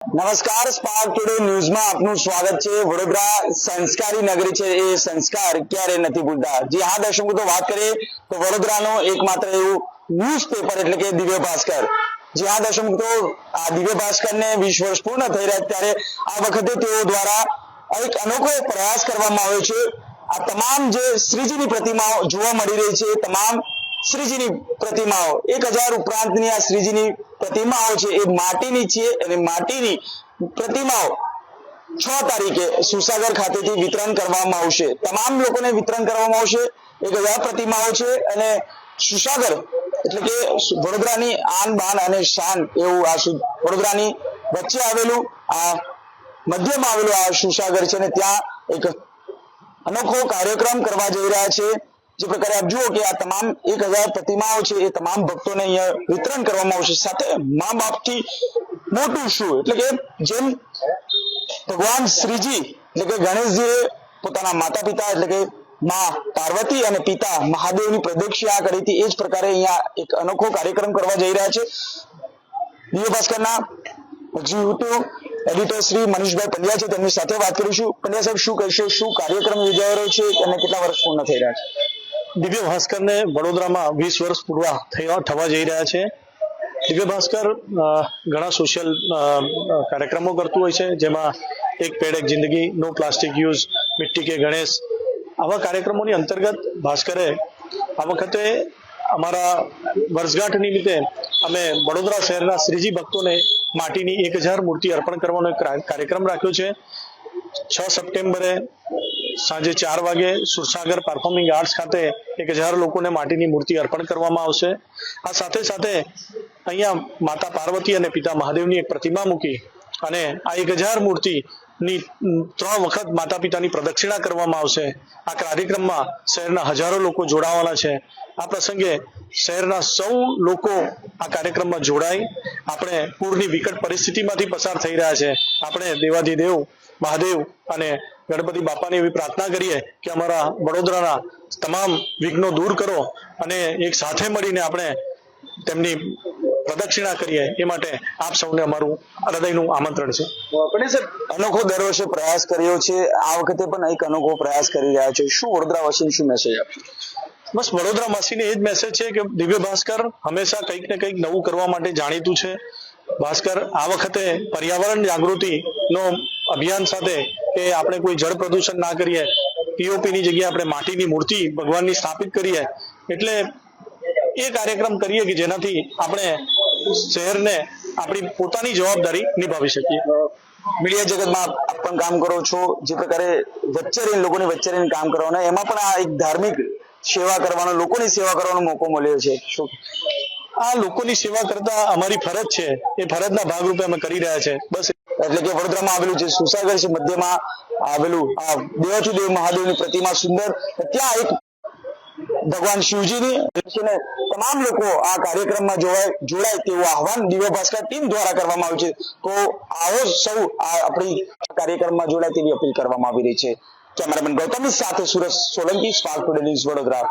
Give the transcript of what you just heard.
નમસ્કાર, spark today ન્યૂઝમાં આપનું સ્વાગત છે। વડોદરા સંસ્કારી નગરી છે, એ સંસ્કાર ક્યારે નથી ભૂલતા। જી હા દર્શક મિત્રો, વાત કરીએ તો વડોદરાનો એકમાત્ર એવું ન્યૂઝપેપર એટલે કે દિવ્ય ભાસ્કર। જી હા દર્શક મિત્રો, આ દિવ્ય ભાસ્કરને 20 વર્ષ પૂર્ણ થઈ રહ્યા ત્યારે આ વખતે તેઓ દ્વારા એક અનોખો પ્રયાસ કરવામાં આવ્યો છે। આ તમામ જે શ્રીજીની પ્રતિમાઓ જોવા મળી રહી છે, તમામ શ્રીજીની પ્રતિમાઓ 1000 ઉપરાંતની આ શ્રીજીની પ્રતિમાઓ છે એ માટીની છે અને માટીની પ્રતિમાઓ 6 તારીખે સુસાગર ખાતેથી વિતરણ કરવામાં આવશે। તમામ લોકોને વિતરણ કરવામાં આવશે। 1000 પ્રતિમાઓ છે અને સુસાગર એટલે કે વડોદરાની આન બાન અને શાન એવું આ વડોદરાની વચ્ચે આવેલું આ મધ્યમાં આવેલું આ સુસાગર છે અને ત્યાં એક અનોખો કાર્યક્રમ કરવા જઈ રહ્યા છે। જે પ્રકારે આપ જુઓ કે આ તમામ 1000 પ્રતિમાઓ છે એ તમામ ભક્તોને અહીંયા વિતરણ કરવામાં આવશે। સાથે મા બાપથી મોટું શું એટલે કે જેમ ભગવાન શ્રીજી એટલે કે ગણેશજીએ પોતાના માતા પિતા એટલે કે માં પાર્વતી અને પિતા મહાદેવની પ્રદક્ષિણા કરી હતી, એ જ પ્રકારે અહીંયા એક અનોખો કાર્યક્રમ કરવા જઈ રહ્યા છે। દિવ્ય ભાસ્કરના એક્ઝિક્યુટિવ એડિટર શ્રી મનીષભાઈ પંડ્યા છે, તેમની સાથે વાત કરીશું। પંડ્યા સાહેબ, શું કહેશો, શું કાર્યક્રમ યોજાઈ રહ્યો છે અને કેટલા વર્ષ પૂર્ણ થઈ રહ્યા છે? દિવ્ય ભાસ્કરને વડોદરામાં 20 વર્ષ પૂરા થવા જઈ રહ્યા છે। દિવ્ય ભાસ્કર ઘણા સોશિયલ કાર્યક્રમો કરતું હોય છે, જેમાં એક પેડ એક જિંદગી, નો પ્લાસ્ટિક યુઝ, મિટ્ટી કે ગણેશ, આવા કાર્યક્રમોની અંતર્ગત ભાસ્કરે આ વખતે અમારા વર્ષગાંઠ નિમિત્તે અમે વડોદરા શહેરના શ્રીજી ભક્તોને માટીની 1000 મૂર્તિ અર્પણ કરવાનો એક કાર્યક્રમ રાખ્યો છે। 6 સપ્ટેમ્બરે સાંજે 4 વાગે સુરસાગર પરફોર્મિંગ આર્ટ્સ ખાતે 1000 લોકોને માટીની મૂર્તિ અર્પણ કરવામાં આવશે। આ સાથે સાથે અહીંયા માતા પાર્વતી અને પિતા મહાદેવની એક પ્રતિમા મૂકી અને આ 1000 મૂર્તિની 3 વખત માતા પિતાની પ્રદક્ષિણા કરવામાં આવશે। આ કાર્યક્રમમાં શહેરના હજારો લોકો જોડાવાના છે। આ પ્રસંગે શહેરના સૌ લોકો આ કાર્યક્રમમાં જોડાઈ આપણે પૂરની વિકટ પરિસ્થિતિમાંથી પસાર થઈ રહ્યા છે। આપણે દેવાધિદેવ મહાદેવ અને ગણપતિ બાપાની એવી પ્રાર્થના કરીએ કે અમારા વડોદરાના તમામ વિઘ્નો દૂર કરો અને એક સાથે મળીને આપણે તેમની પ્રદક્ષિણા કરીએ, એ માટે આપ સૌને અમારું હૃદયનું આમંત્રણ છે। પણ સર, અનોખો દર વર્ષે પ્રયાસ કર્યો છે, આ વખતે પણ એક અનોખો પ્રયાસ કરી રહ્યા છે, શું વડોદરાવાસીને શું મેસેજ આપશો? બસ વડોદરાવાસીને એ જ મેસેજ છે કે દિવ્ય ભાસ્કર હંમેશા કંઈક ને કંઈક નવું કરવા માટે જાણીતું છે। ભાસ્કર આ વખતે પર્યાવરણ જાગૃતિનો અભિયાન સાથે કે આપણે કોઈ જળ પ્રદૂષણ ના કરીએ, પીઓપીની જગ્યાએ આપણે માટીની મૂર્તિ ભગવાનની સ્થાપિત કરીએ, એટલે એ કાર્યક્રમ કરીએ કે જેનાથી આપણે શહેરને આપણી પોતાની જવાબદારી નિભાવી શકીએ। મીડિયા જગતમાં આપ પણ કામ કરો છો, જે પ્રકારે વચ્ચે રહીને લોકોની વચ્ચે રહીને કામ કરવાનો, એમાં પણ આ એક ધાર્મિક સેવા કરવાનો, લોકોની સેવા કરવાનો મોકો મળ્યો છે, શું આ લોકોની સેવા કરતા અમારી ફરજ છે, એ ફરજના ભાગરૂપે અમે કરી રહ્યા છે। બસ એટલે કે વડોદરામાં આવેલું જે સુસાગર છે, મધ્યમાં આવેલું આ દેવાધિદેવ મહાદેવની પ્રતિમા સુંદર, ત્યાં એક ભગવાન શિવજીની તમામ લોકો આ કાર્યક્રમમાં જોડાય તેવું આહવાન દિવ્ય ભાસ્કર ટીમ દ્વારા કરવામાં આવ્યું છે। તો આવો સૌ આપણી કાર્યક્રમમાં જોડાય તેવી અપીલ કરવામાં આવી રહી છે। કેમેરામેન ગૌતમની સાથે Surat Solanki, spark today news, Vadodara.